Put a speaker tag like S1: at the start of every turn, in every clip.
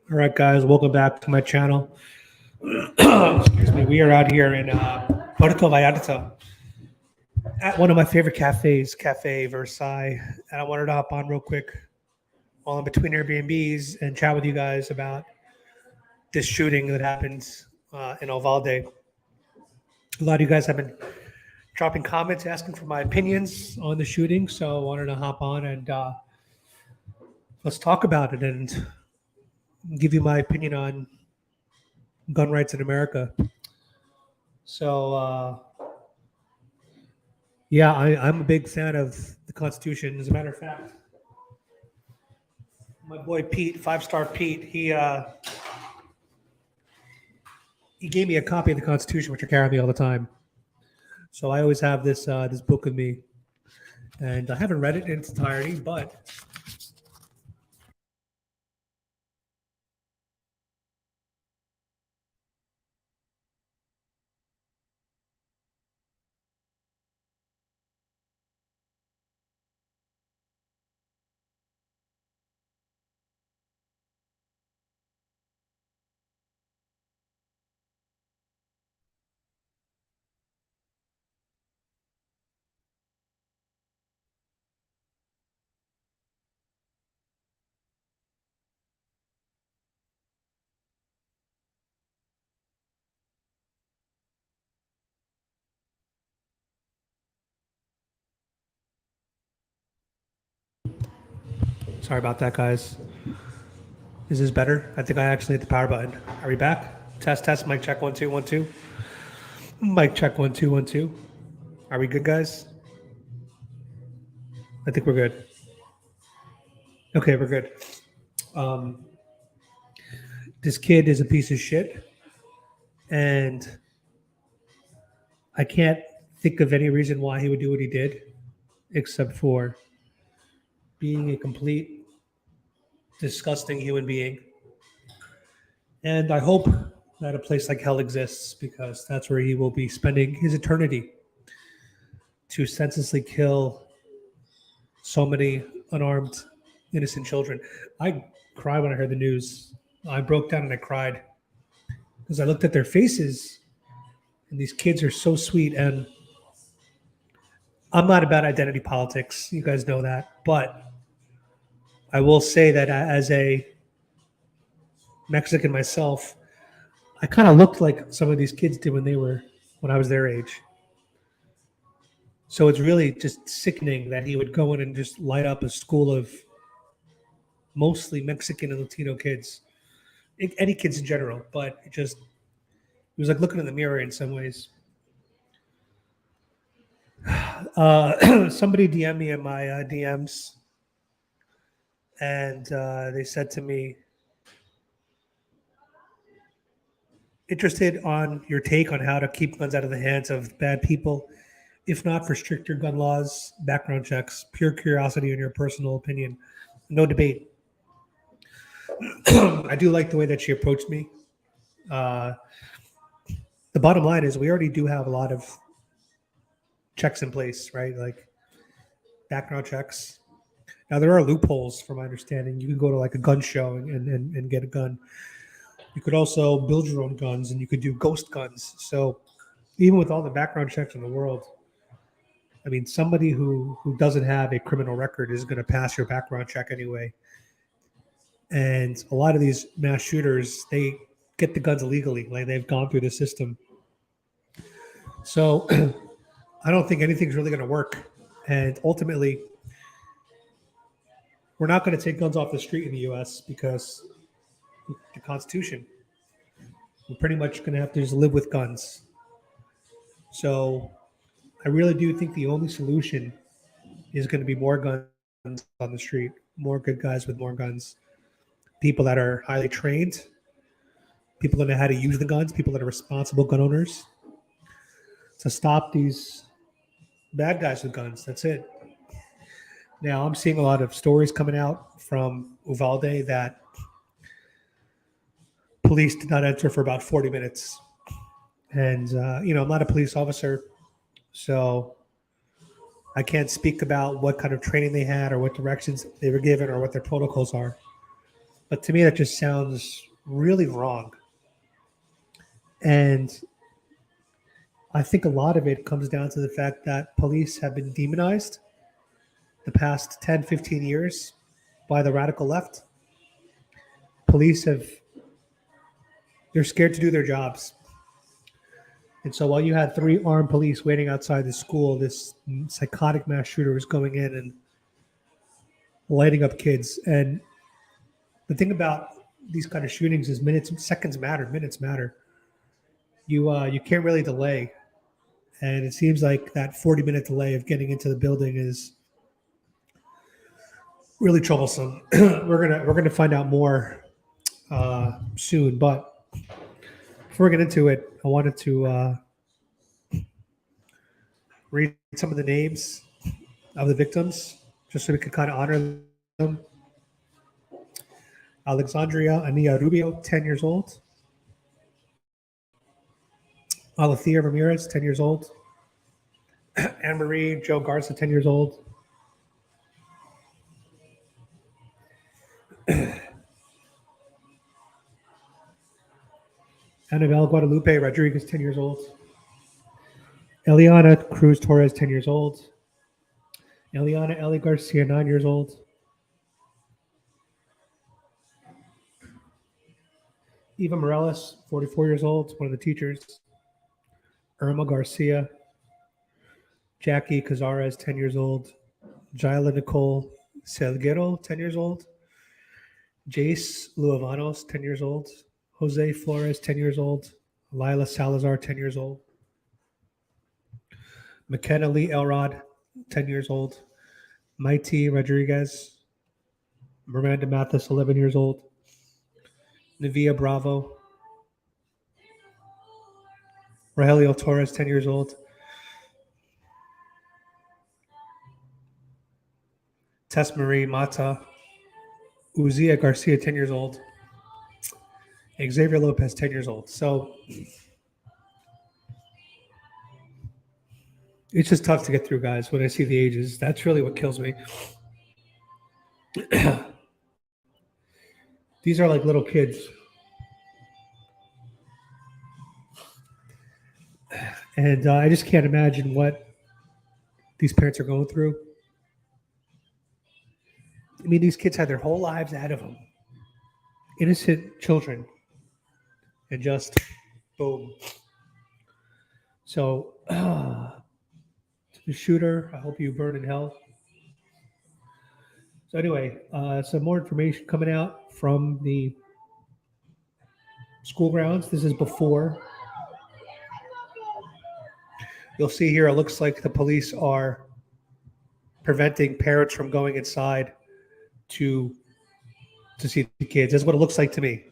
S1: All right, guys, welcome back to my channel. Excuse me. We are out here in Puerto Vallarta at one of my favorite cafes, Cafe Versailles, and I wanted to hop on real quick while I'm between Airbnbs and chat with you guys about this shooting that happened in Uvalde. A lot of you guys have been dropping comments asking for my opinions on the shooting, so I wanted to hop on and let's talk about it and give you my opinion on gun rights in America. So, yeah, I'm a big fan of the Constitution. As a matter of fact, my boy Pete, 5 Star Pete, he gave me a copy of the Constitution, which I carry with me all the time. So I always have this book with me, and I haven't read it in its entirety, but sorry about that, guys. Is this better? I think I actually hit the power button. Are we back? Test, test. Mic check. 1 2 1 2. Mic check. 1 2 1 2. Are we good, guys? I think we're good. Okay, we're good. Um, this kid is a piece of shit, and I can't think of any reason why he would do what he did, except for being a complete disgusting human being. And I hope that a place like hell exists because that's where he will be spending his eternity to senselessly kill so many unarmed, innocent children. I cried when I heard the news. I broke down and I cried because I looked at their faces, and these kids are so sweet. And I'm not about identity politics. You guys know that. But I will say that as a Mexican myself, I kind of looked like some of these kids did when I was their age. So it's really just sickening that he would go in and just light up a school of mostly Mexican and Latino kids, any kids in general. But it was like looking in the mirror in some ways. Somebody DM'd me in my DMs, and they said to me, interested on your take on how to keep guns out of the hands of bad people, if not for stricter gun laws, background checks, pure curiosity and your personal opinion. No debate. I do like the way that she approached me. Uh, the bottom line is we already do have a lot of checks in place, right? Like background checks. Now there are loopholes, from my understanding. You can go to like a gun show and get a gun. You could also build your own guns, and you could do ghost guns. So even with all the background checks in the world, I mean, somebody who doesn't have a criminal record is going to pass your background check anyway. And a lot of these mass shooters, they get the guns illegally. Like they've gone through the system. So I don't think anything's really going to work. And ultimately, we're not going to take guns off the street in the U.S. because the Constitution. We're pretty much going to have to just live with guns. So I really do think the only solution is going to be more guns on the street, more good guys with more guns, people that are highly trained, people that know how to use the guns, people that are responsible gun owners to stop these bad guys with guns. That's it. Now, I'm seeing a lot of stories coming out from Uvalde that police did not enter for about 40 minutes. And, I'm not a police officer, so I can't speak about what kind of training they had or what directions they were given or what their protocols are. But to me, that just sounds really wrong. And I think a lot of it comes down to the fact that police have been demonized the past 10, 15 years by the radical left. Police they're scared to do their jobs. And so while you had 3 armed police waiting outside the school, this psychotic mass shooter was going in and lighting up kids. And the thing about these kind of shootings is seconds matter, minutes matter. You can't really delay. And it seems like that 40-minute delay of getting into the building is really troublesome. we're gonna find out more soon. But before we get into it, I wanted to read some of the names of the victims, just so we can kind of honor them. Alexandria Ania Rubio, 10 years old. Alethea Ramirez, 10 years old. Anne Marie Joe Garza, 10 years old. Annabelle Guadalupe Rodriguez, 10 years old. Eliana Cruz Torres, 10 years old. Eliana Eli Garcia, 9 years old. Eva Morales, 44 years old, one of the teachers. Irma Garcia. Jackie Cazares, 10 years old. Jaila Nicole Salguero, 10 years old. Jace Luavanos, 10 years old. Jose Flores, 10 years old. Lila Salazar, 10 years old. McKenna Lee Elrod, 10 years old. Maite Rodriguez. Miranda Mathis, 11 years old. Navia Bravo. Rogelio Torres, 10 years old. Tess Marie Mata. Uzia Garcia, 10 years old. Xavier Lopez, 10 years old. So it's just tough to get through, guys, when I see the ages. That's really what kills me. These are like little kids. And I just can't imagine what these parents are going through. I mean, these kids had their whole lives ahead of them. Innocent children. And just boom. So, to the shooter, I hope you burn in hell. So anyway, some more information coming out from the school grounds. This is before. You'll see here, it looks like the police are preventing parents from going inside to see the kids. That's what it looks like to me.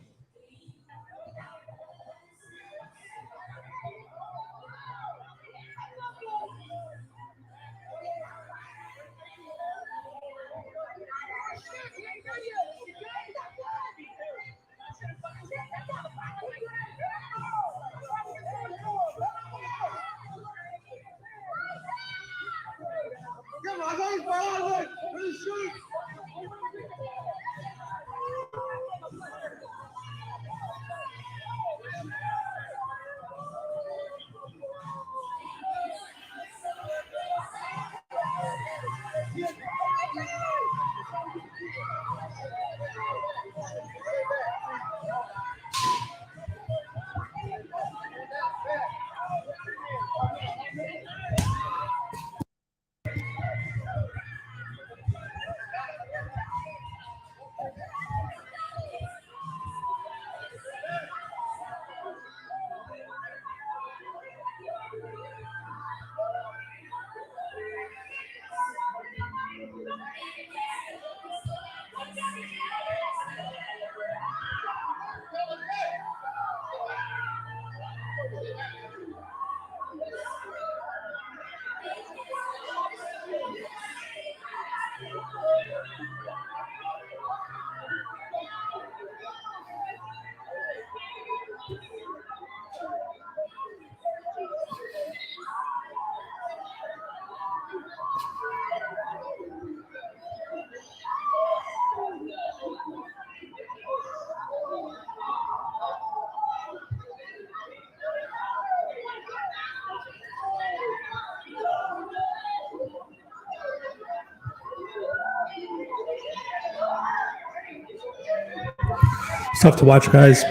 S1: tough to watch, guys.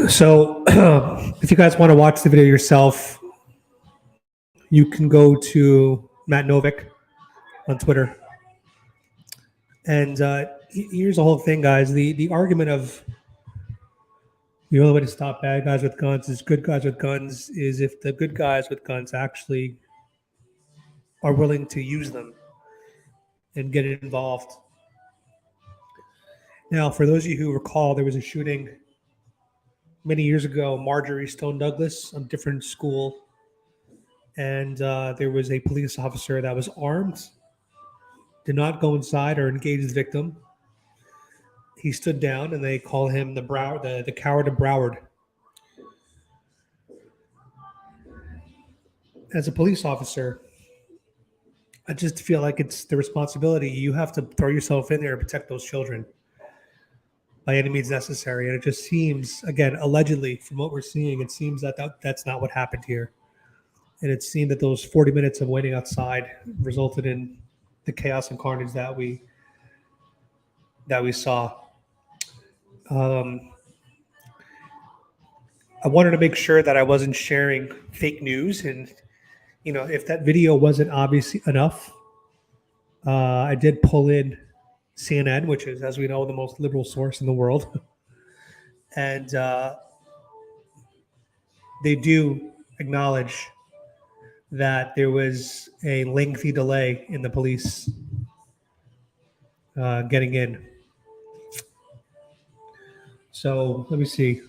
S1: So, if you guys want to watch the video yourself, you can go to Matt Novick on Twitter. And here's the whole thing, guys. The argument of the only way to stop bad guys with guns is good guys with guns is if the good guys with guns actually are willing to use them and get involved. Now, for those of you who recall, there was a shooting many years ago, Marjorie Stone Douglas, a different school. And there was a police officer that was armed, did not go inside or engage the victim. He stood down, and they call him the coward of Broward. As a police officer, I just feel like it's the responsibility. You have to throw yourself in there and protect those children by any means necessary. And it just seems, again, allegedly, from what we're seeing, it seems that's not what happened here. And it seemed that those 40 minutes of waiting outside resulted in the chaos and carnage that we saw. I wanted to make sure that I wasn't sharing fake news, and if that video wasn't obvious enough, I did pull in CNN, which is, as we know, the most liberal source in the world, and they do acknowledge that there was a lengthy delay in the police getting in. So let me see.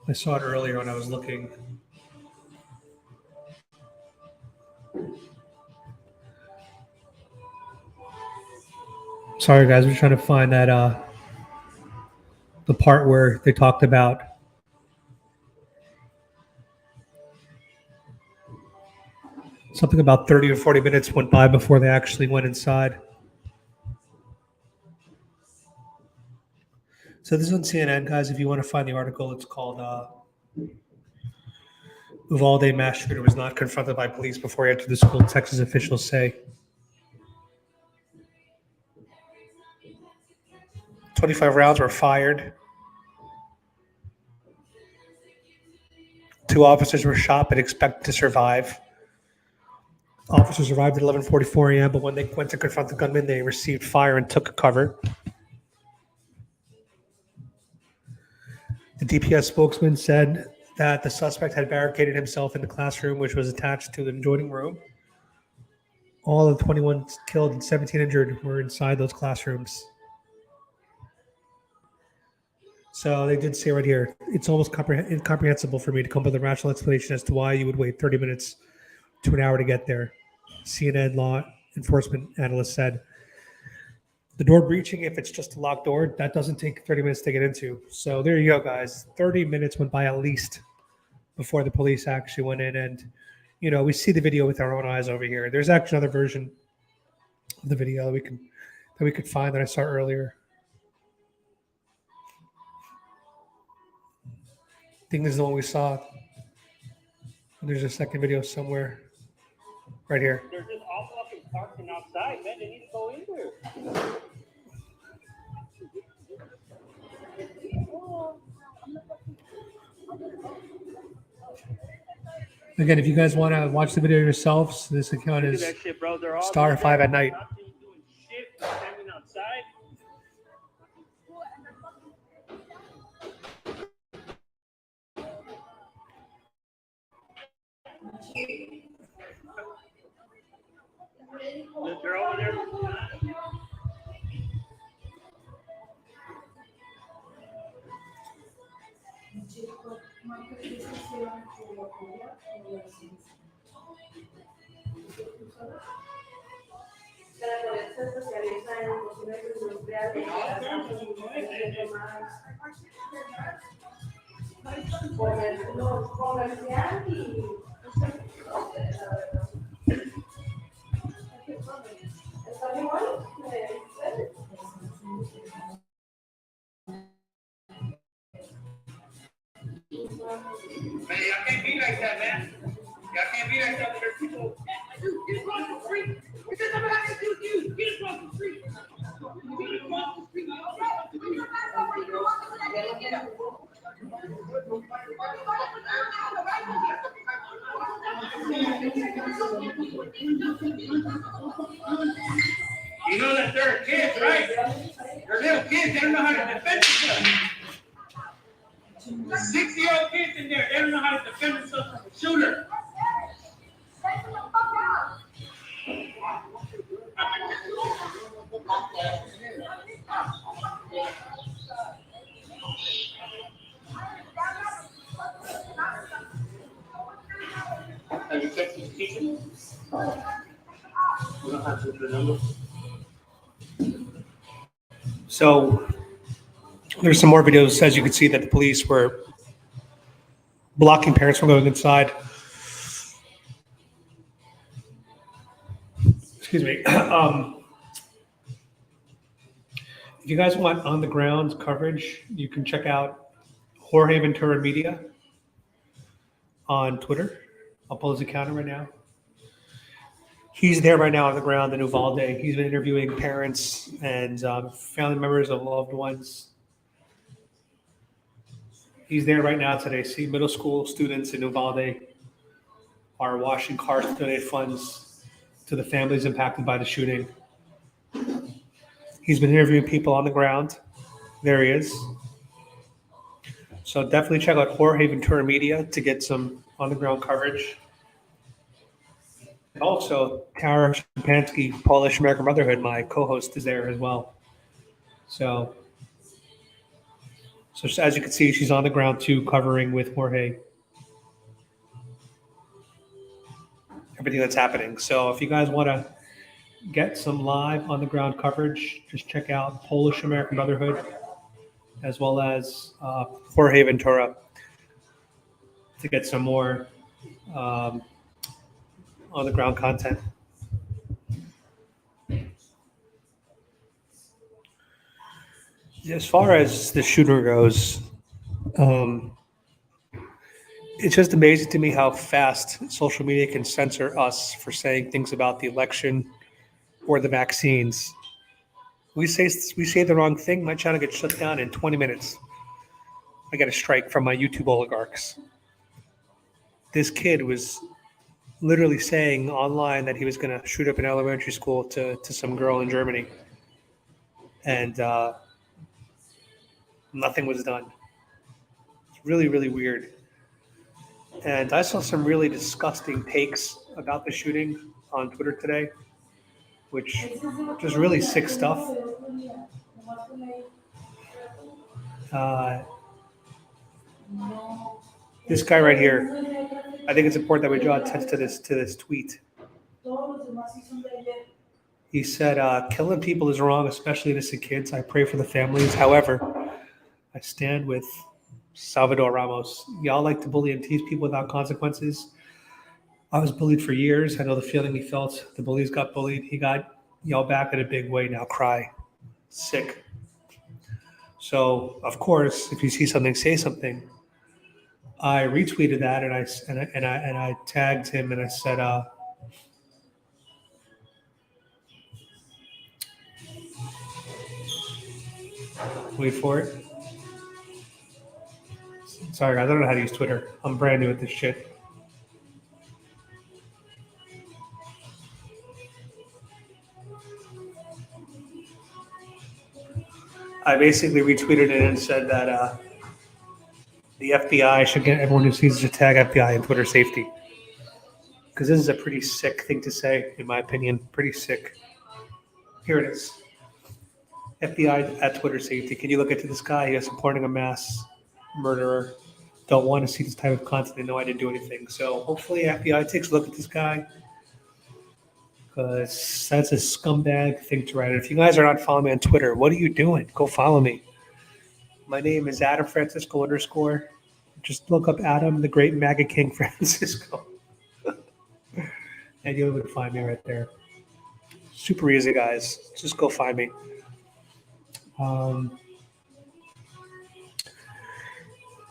S1: I saw it earlier when I was looking. Sorry, guys. We're trying to find that the part where they talked about something about 30 or 40 minutes went by before they actually went inside. So this is on CNN, guys. If you want to find the article, it's called Uvalde mass shooter was not confronted by police before he entered the school, Texas officials say. 25 rounds were fired. 2 officers were shot but expected to survive. Officers arrived at 11:44 a.m., but when they went to confront the gunman, they received fire and took cover. The DPS spokesman said that the suspect had barricaded himself in the classroom, which was attached to the adjoining room. All of the 21 killed and 17 injured were inside those classrooms. So they did say right here, it's almost incomprehensible for me to come up with a rational explanation as to why you would wait 30 minutes to an hour to get there. CNN law enforcement analyst said, the door breaching, if it's just a locked door, that doesn't take 30 minutes to get into. So there you go, guys. 30 minutes went by at least before the police actually went in. And, we see the video with our own eyes over here. There's actually another version of the video that we could find that I saw earlier. I think this is the one we saw. There's a second video somewhere right here.
S2: They're just all fucking parking outside, man. They need to go in there.
S1: Again, if you guys want to watch the video yourselves, this account is Star 5 at night.
S2: Standing outside. They're over there.
S3: Se especializa en cocinas industriales. Comercial y... ¿Está bien bueno?
S2: Man, y'all can't be like that, man. Y'all can't be like that with their people. Get across the street. Because I'm not going to do you. Get across the street. Get across the street. You know that they're kids, right? They're little kids. They don't know how to defend themselves. 6-year-old kids in there. They don't know how to defend themselves from a shooter. Have you texted the teacher? You don't have to the number.
S1: So there's some more videos, as you can see, that the police were blocking parents from going inside. Excuse me. If you guys want on-the-ground coverage, you can check out Jorge Ventura Media on Twitter. I'll pull his account right now. He's there right now on the ground in Uvalde. He's been interviewing parents and family members of loved ones. He's there right now today. See, middle school students in Uvalde are washing cars to donate funds to the families impacted by the shooting. He's been interviewing people on the ground. There he is. So definitely check out Jorge Ventura Media to get some on-the-ground coverage. And also, Tara Szczepanski, Polish American Brotherhood, my co-host, is there as well. So as you can see, she's on the ground too, covering with Jorge everything that's happening. So if you guys want to get some live on-the-ground coverage, just check out Polish American Brotherhood as well as Jorge Ventura to get some more on-the-ground content. As far as the shooter goes, it's just amazing to me how fast social media can censor us for saying things about the election or the vaccines. We say the wrong thing, my channel gets shut down in 20 minutes. I got a strike from my YouTube oligarchs. This kid was literally saying online that he was going to shoot up an elementary school to some girl in Germany. And nothing was done. It's really, really weird. And I saw some really disgusting takes about the shooting on Twitter today, which just really sick stuff. This guy right here, I think it's important that we draw attention to this tweet. He said, killing people is wrong, especially innocent kids. I pray for the families. However, I stand with Salvador Ramos. Y'all like to bully and tease people without consequences. I was bullied for years. I know the feeling he felt. The bullies got bullied. He got y'all back in a big way. Now cry. Sick. So, of course, if you see something, say something. I retweeted that and I tagged him and I said, wait for it. Sorry, guys, I don't know how to use Twitter. I'm brand new at this shit. I basically retweeted it and said that the FBI should get everyone who sees to tag FBI in Twitter safety. Because this is a pretty sick thing to say, in my opinion. Pretty sick. Here it is. FBI at Twitter safety. Can you look into this guy? He is supporting a mass murderer. Don't want to see this type of content. They know I didn't do anything. So hopefully FBI takes a look at this guy. Because that's a scumbag thing to write. If you guys are not following me on Twitter, what are you doing? Go follow me. My name is Adam Francisco _. Just look up Adam, the Great MAGA King Francisco, and you would find me right there. Super easy, guys. Just go find me.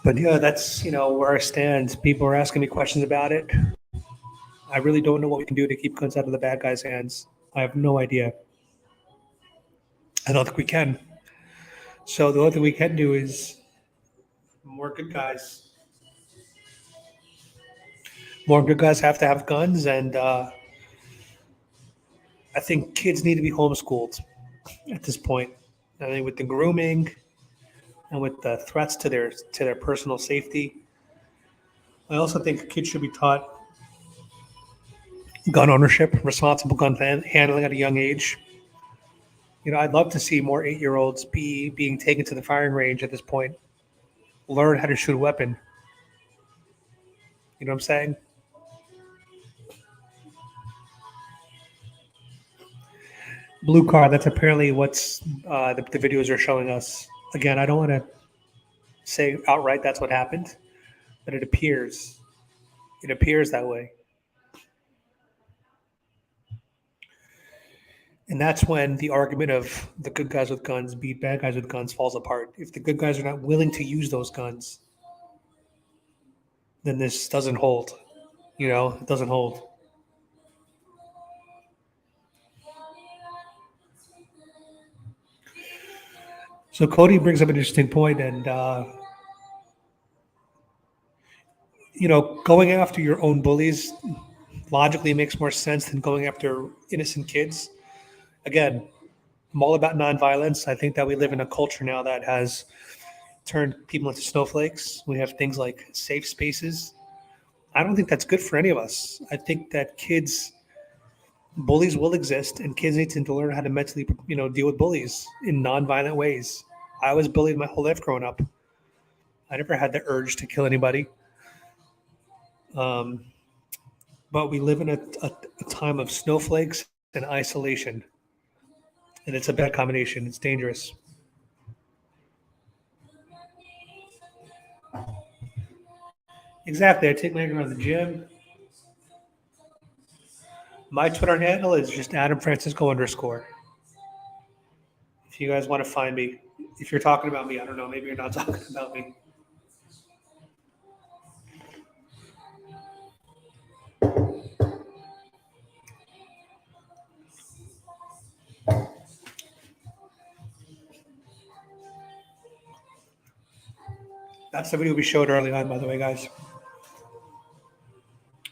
S1: But yeah, that's where I stand. People are asking me questions about it. I really don't know what we can do to keep guns out of the bad guys' hands. I have no idea. I don't think we can. So the only thing we can do is more good guys. More good guys have to have guns, and I think kids need to be homeschooled at this point. I mean, with the grooming and with the threats to their personal safety, I also think kids should be taught gun ownership, responsible gun handling at a young age. I'd love to see more 8-year-olds being taken to the firing range at this point, learn how to shoot a weapon. You know what I'm saying? Blue car, that's apparently what's the videos are showing us. Again, I don't want to say outright that's what happened, but it appears that way. And that's when the argument of the good guys with guns beat bad guys with guns falls apart. If the good guys are not willing to use those guns, then this doesn't hold. It doesn't hold. So Cody brings up an interesting point, and going after your own bullies logically makes more sense than going after innocent kids. Again, I'm all about nonviolence. I think that we live in a culture now that has turned people into snowflakes. We have things like safe spaces. I don't think that's good for any of us. I think that bullies will exist, and kids need to learn how to mentally, deal with bullies in nonviolent ways. I was bullied my whole life growing up. I never had the urge to kill anybody. But we live in a time of snowflakes and isolation. And it's a bad combination. It's dangerous. Exactly. I take my girl to the gym. My Twitter handle is just Adam Francisco _. If you guys want to find me, if you're talking about me, I don't know. Maybe you're not talking about me. That's the video we showed early on, by the way, guys.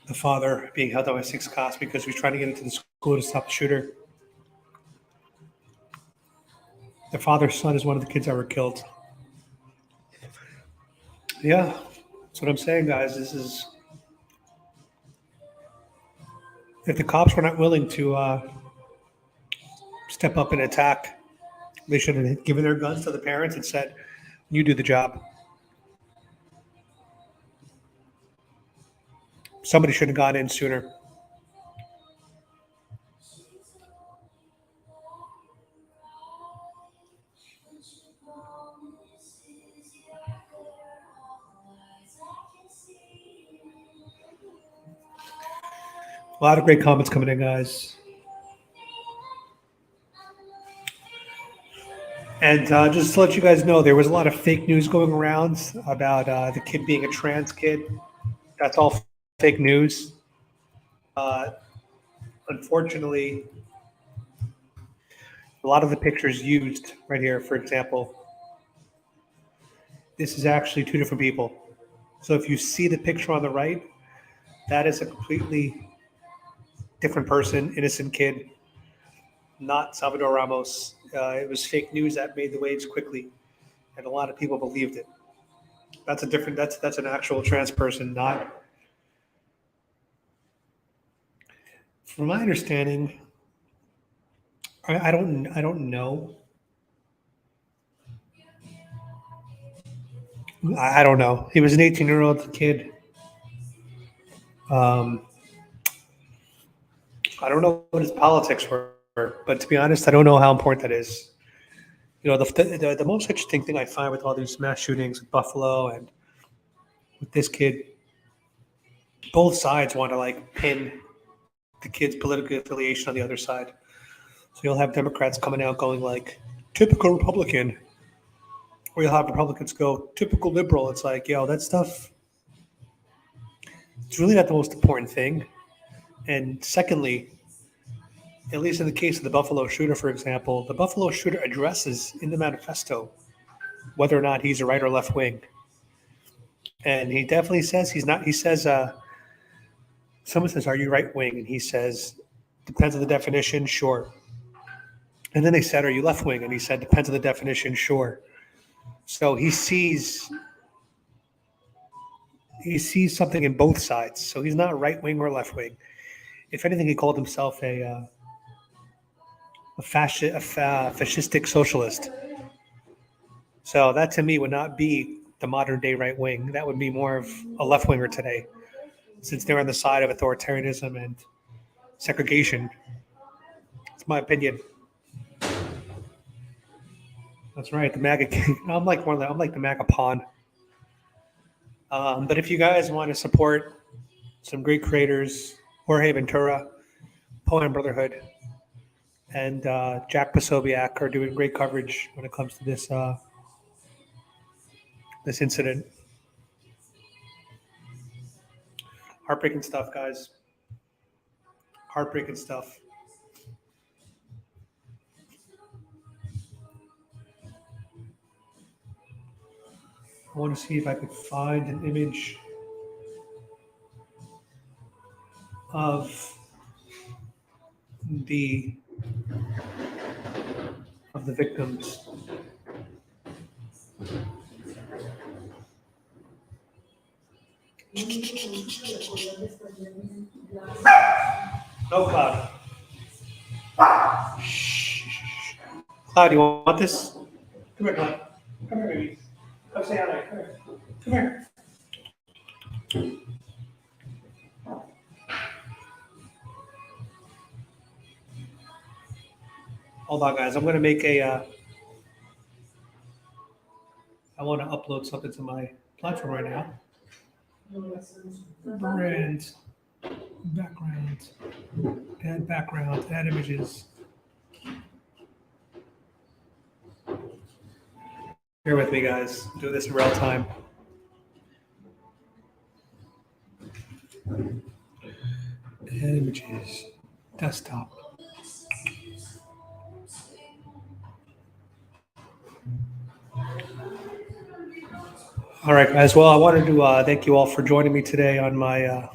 S1: The father being held out by 6 cops because he was trying to get into the school to stop the shooter. The father's son is one of the kids that were killed. Yeah, that's what I'm saying, guys. If the cops were not willing to step up and attack, they should have given their guns to the parents and said, "You do the job." Somebody should have gone in sooner. A lot of great comments coming in, guys. And just to let you guys know, there was a lot of fake news going around about the kid being a trans kid. That's all fake news. Unfortunately, a lot of the pictures used right here, for example, this is actually 2 different people. So if you see the picture on the right, that is a completely different person, innocent kid, not Salvador Ramos. It was fake news that made the waves quickly, and a lot of people believed it. That's an actual trans person, not. From my understanding, I don't know. I don't know. He was an 18-year-old kid. I don't know what his politics were, but to be honest, I don't know how important that is. The most interesting thing I find with all these mass shootings in Buffalo and with this kid, both sides want to like pin the kid's political affiliation on the other side. So you'll have Democrats coming out going like, typical Republican, or you'll have Republicans go, typical liberal. It's like, yo, that stuff, it's really not the most important thing. And secondly, at least in the case of the Buffalo shooter, for example, the Buffalo shooter addresses in the manifesto whether or not he's a right or left wing. And he definitely says he's not. He says, someone says, are you right wing? And he says, depends on the definition, sure. And then they said, are you left wing? And he said, depends on the definition, sure. So he sees something in both sides. So he's not right wing or left wing. If anything, he called himself a fascistic socialist. So that to me would not be the modern day right wing. That would be more of a left winger today, since they're on the side of authoritarianism and segregation. It's my opinion. That's right, the MAGA king. I'm like the MAGA pawn. But if you guys want to support some great creators, Jorge Ventura, Poem Brotherhood, and Jack Posobiec are doing great coverage when it comes to this this incident. Heartbreaking stuff, guys. Heartbreaking stuff. I want to see if I could find an image of the victims. No, Cloud. Shh. Cloud, you want this? Come here, Cloud. Come here, baby. Come say hi. Come here. Come here. Hold on, guys. I'm going to make I want to upload something to my platform right now. Brand, background, add images. Bear with me, guys. Do this in real time. Add images, desktop. All right, guys. Well, I wanted to thank you all for joining me today on my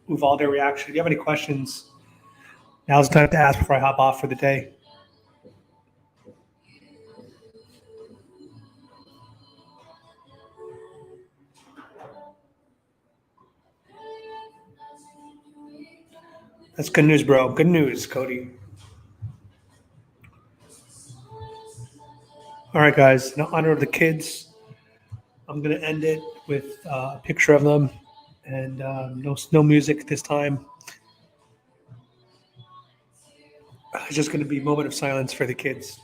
S1: Uvalde reaction. If you have any questions, now's the time to ask before I hop off for the day. That's good news, bro. Good news, Cody. All right, guys. In honor of the kids, I'm going to end it with a picture of them and no music this time. It's just going to be a moment of silence for the kids.